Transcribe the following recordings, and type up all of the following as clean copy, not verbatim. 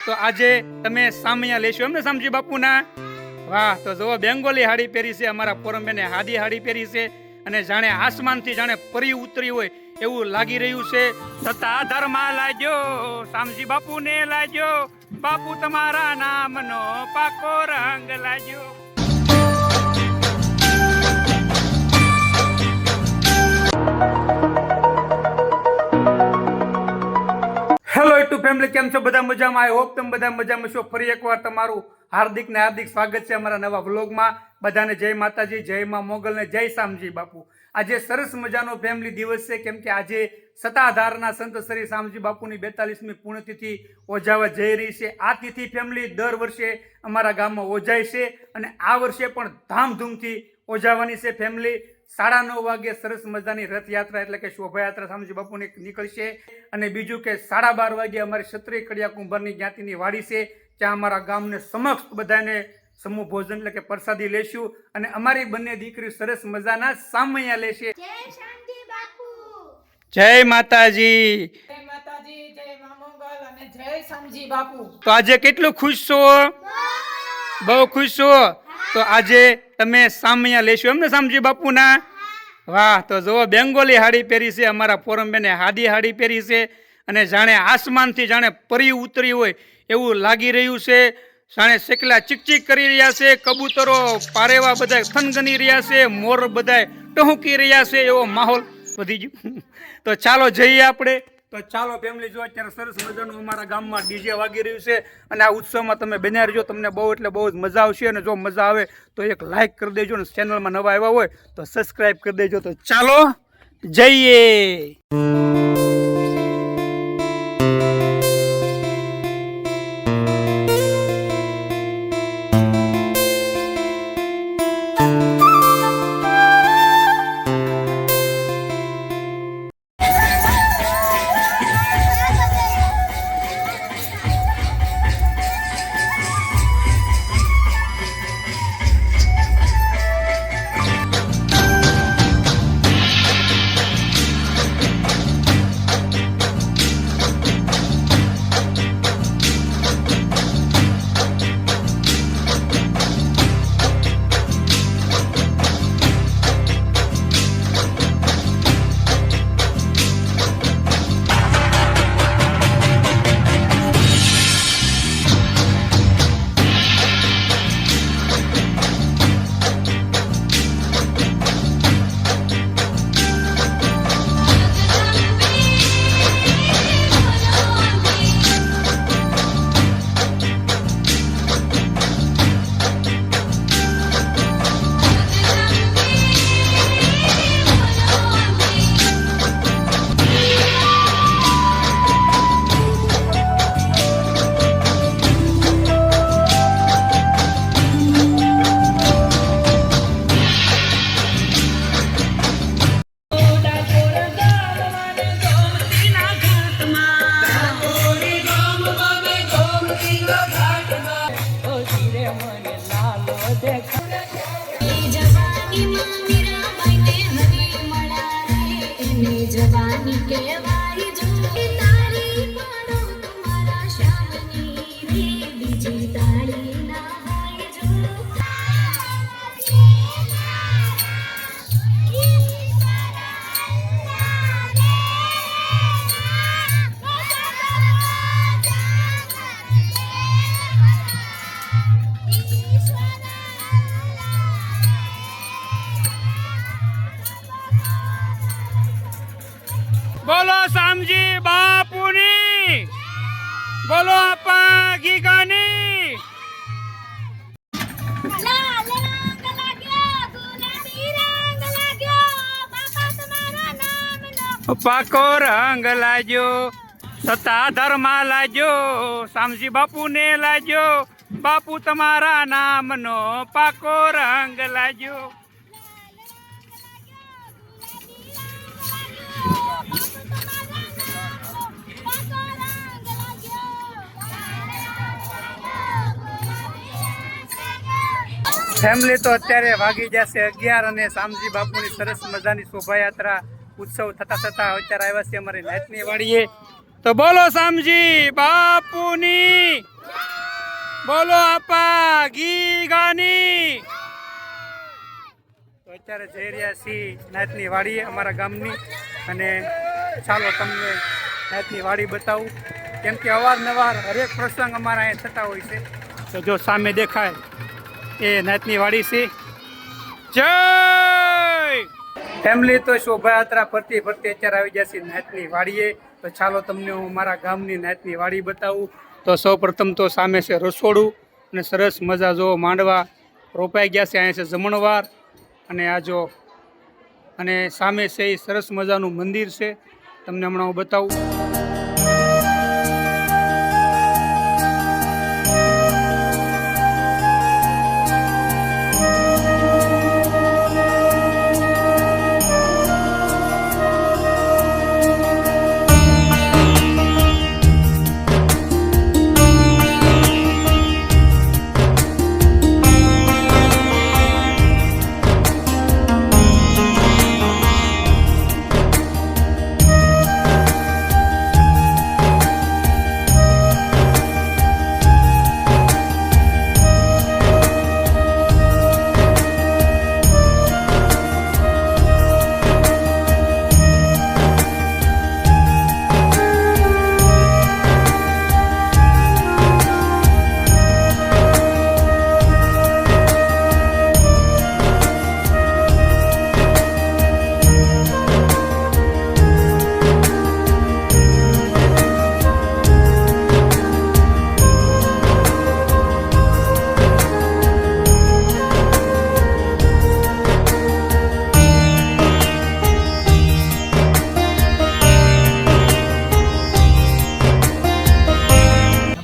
તો આજે તમે સામૈયા લેશો એમ ને શામજી બાપુના? વાહ, તો જો બેંગોલી હાડી પહેરી છે અમારા પોરમબેને, હાદી હાડી પહેરી છે અને જાણે આસમાનથી જાણે પરી ઉતરી હોય એવું લાગી રહ્યું છે. સત્તાધારમાં લાજો શામજી બાપુને લાજો, બાપુ તમારા નામનો પાકો રંગ લાજો. હેલો યુટ્યુબ ફેમિલી, કેમ છો બધા? મજામાં? આઈ હોપ તમે બધા મજામાં છો. ફરી એકવાર તમારું હાર્દિક ને હાર્દિક સ્વાગત છે અમારા નવા વ્લોગમાં. બધાને જય માતાજી, જય માં મોગલ ને જય શામજી બાપુ. આજે સરસ મજાનો ફેમિલી દિવસ છે, કેમ કે આજે સત્તાધારના સંત શ્રી શામજી બાપુની 42મી પુણ્યતિથિ ઓજાવા જઈ રહી છે. આ તિથિ ફેમિલી દર વર્ષે અમારા ગામમાં ઓજાય છે અને આ વર્ષે પણ ધામધૂમથી ઓજાવાની છે ફેમિલી. 9:30 વાગે સરસ મજાની રથયાત્રા એટલે કે શોભાયાત્રા શામજી બાપુની નીકળશે અને બીજું કે 12:30 વાગે અમારી ક્ષત્રિય કડિયા કુંભારની જ્ઞાતિની વાડી છે, ત્યાં અમારા ગામને સમક્ષ બધાને સમૂહ ભોજન એટલે કે પ્રસાદી લેશું અને અમારી બંને દીકરી સરસ મજાના સામૈયા લેશે. જય શામજી બાપુ, જય માતાજી, જય માતાજી, જય માં મોગલ અને જય શામજી બાપુ. તો આજે કેટલું ખુશ છો? બહુ ખુશ છો? તો આજે તમે સામૈયા લેશો એમ ને શામજી બાપુના? વાહ, તો જો બેંગોલી હાડી પહેરી છે અમારા પોરમબેને, હાદી હાડી પહેરી છે અને જાણે આસમાનથી જાણે પરી ઉતરી હોય એવું લાગી રહ્યું છે. જાણે શેકલા ચીકચીક કરી રહ્યા છે, કબૂતરો પારેવા બધા થનગની રહ્યા છે, મોર બધા ટહુકી રહ્યા છે, એવો માહોલ વધી ગયો. તો ચાલો જઈએ આપણે. તો ચાલો ફેમિલી, જો અત્યારે સરસ મજાનું અમારા ગામમાં ડીજે વાગી રહ્યું છે અને આ ઉત્સવમાં તમે બન્યા રહેજો, તમને બહુ એટલે બહુ જ મજા આવશે. અને જો મજા આવે તો એક લાઈક કરી દેજો અને ચેનલમાં નવા આવ્યા હોય તો સબસ્ક્રાઈબ કરી દેજો. તો ચાલો જઈએ. જવાની કહેવાય જો તારી પાડો તમારા શામની રે, બીજી તાળી ના હોય જો. બોલો શામજી બાપુની, બોલો આપા ગીગાની. લાલ રંગ લાગ્યો, ગુલાબી રંગ લાગ્યો, બાપા તમારા નામનો પાકો રંગ લાજો, સત્તાધારમાં લાજો શામજી બાપુને લાજો, બાપુ તમારા નામનો પાકો રંગ લાજો. ફેમિલી, તો અત્યારે વાગી જશે 11 અને શામજી બાપુની સરસ મજાની શોભાયાત્રા ઉત્સવ થતા અત્યારે આવ્યા છે અમારી નાતની વાડીએ. તો બોલો શામજી બાપુની. બોલો આપા ગી ગાની. તો અત્યારે જઈ રહ્યા છીએ નાતની વાડીએ અમારા ગામની, અને ચાલો તમને નાતની વાડી બતાવું, કેમ કે અવારનવાર હરેક પ્રસંગ અમારા અહીંયા થતા હોય છે. તો જો સામે દેખાય એ નાતની વાડી છે. જય ફેમિલી. તો શોભાયાત્રા ફરતી ફરતી અત્યારે આવી જશે નાતની વાડીએ. તો ચાલો તમને હું મારા ગામની નાતની વાડી બતાવું. તો સૌ પ્રથમ તો સામે છે રસોડું, અને સરસ મજા જો માંડવા રોપાઈ ગયા છે. અહીંયા છે જમણવાર, અને આ જો અને સામે છે એ સરસ મજાનું મંદિર છે. તમને હમણાં હું બતાવું.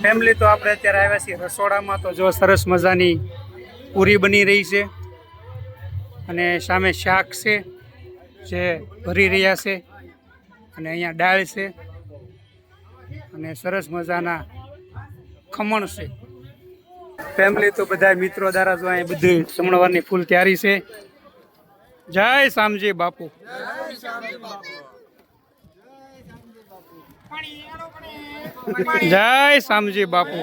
ફેમિલી. તો આપણે અત્યારે આવ્યા છીએ રસોડામાં. તો જો સરસ મજાની પૂરી બની રહી છે, અને સામે શાક છે જે ભરી રહ્યા છે, અને અહીંયા દાળ છે, અને સરસ મજાના ખમણ છે. ફેમિલી. તો બધા મિત્રો દ્વારા જો અહીંયા બધી જમણવારની ફૂલ તૈયારી છે. જય શામજી બાપુ. જય શામજી બાપુ.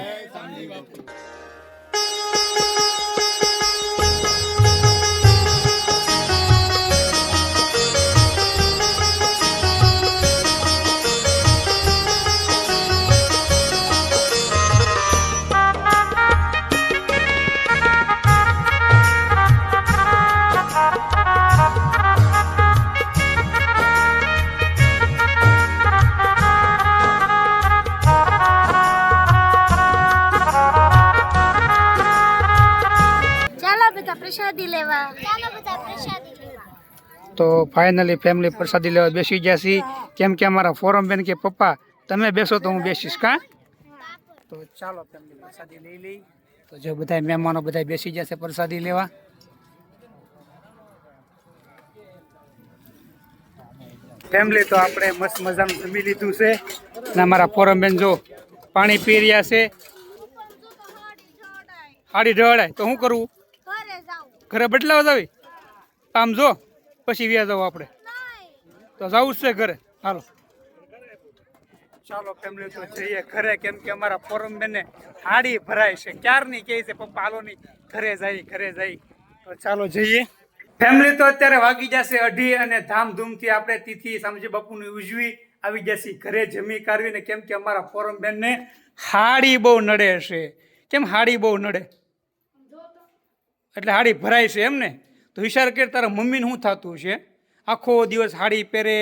પ્રસાદી લેવા. ચાલો બધા પ્રસાદી લેવા. તો ફાઇનલી ફેમિલી પ્રસાદી લેવા બેસી ગયા છીએ, કેમ કે અમારા ફોરમ બેન કે પપ્પા તમે બેસો તો હું બેસીશ. કા તો ચાલો ફેમિલી પ્રસાદી લઈ લઈ. તો જો બધા મહેમાનો બધા બેસી જશે પ્રસાદી લેવા. ફેમિલી. તો આપણે મસ્ત મજાનું જમી લીધું છે, અને અમારા ફોરમ બેન જો પાણી પી રહ્યા છે. હાડી ઢળાય તો શું કરવું? ઘરે બદલાવા જાવી? આમ જો પછી વ્યા જાવ આપણે તો જવું જ છે ઘરે. હાલો ચાલો ફેમિલી. તો જઈએ ઘરે, કેમ કે અમારા ફોરમ બેને હાડી ભરાય છે ક્યારની કહે છે પપ્પા હાલો ની ઘરે જાય ઘરે જાય. તો ચાલો જઈએ ફેમિલી. તો અત્યારે વાગી જશે 2:30, અને ધામધૂમથી આપણે તિથિ શામજી બાપુની ઉજવી આવી જશે ઘરે જમી કાઢવીને, કેમ કે અમારા ફોરમ બેનને હાડી બહુ નડે છે. કેમ હાડી બહુ નડે? એટલે હાડી ભરાય છે એમ ને? તો વિચાર કર તારા મમ્મીને શું થતું છે? આખો દિવસ હાડી પહેરે,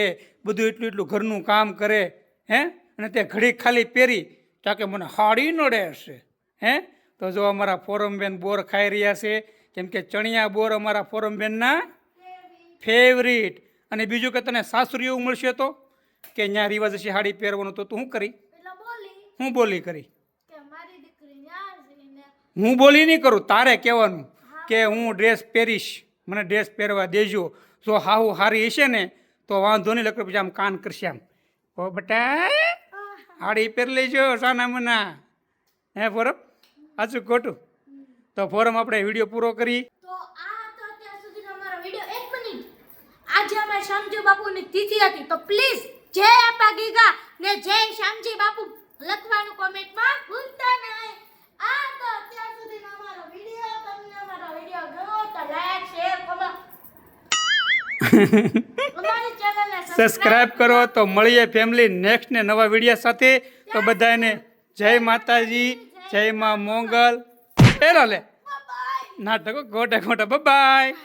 બધું એટલું એટલું ઘરનું કામ કરે, હે, અને તે ઘડી ખાલી પહેરી ત્યાં કે મને હાડી નડે હશે. હે, તો જો અમારા ફોરમબેન બોર ખાઈ રહ્યા છે, કેમ કે ચણિયા બોર અમારા ફોરમબેનના ફેવરિટ. અને બીજું કે તને સાસરીઓ મળશે તો કે ત્યાં રિવાજ હશે હાડી પહેરવાનો, તો તું શું કરી? હું બોલી કરી? હું બોલી નહીં કરું, તારે કહેવાનું કે હું ડ્રેસ પહેરીશ, મને ડ્રેસ પહેરવા દેજો. જો હાહુ હારી હશે ને તો વાંધો નહીં, લકર પછી આમ કાન કરશે આમ, ઓ બટા હાડી પહેરી લેજો સાના મના. હે ફોરમ, સાચું ખોટું? તો ફોરમ આપણે વિડીયો પૂરો કરી. તો આ તો અત્યાર સુધીનો અમારો વિડીયો. એક મિનિટ, આજે અમારે શામજી બાપુની તિથિ હતી, તો પ્લીઝ જય આપા ગીગા ને જય શામજી બાપુ લખવાનું કોમેન્ટમાં ભૂલતા નહીં. આ તો અમારી ચેનલને સબસ્ક્રાઇબ કરો. તો મળીએ ફેમિલી નેક્સ્ટ ને નવા વિડીયો સાથે. તો બધાને જય માતાજી, જય માં મોગલ. એલો લે બાય. નાટકો ગોટા ગોટા. બાય.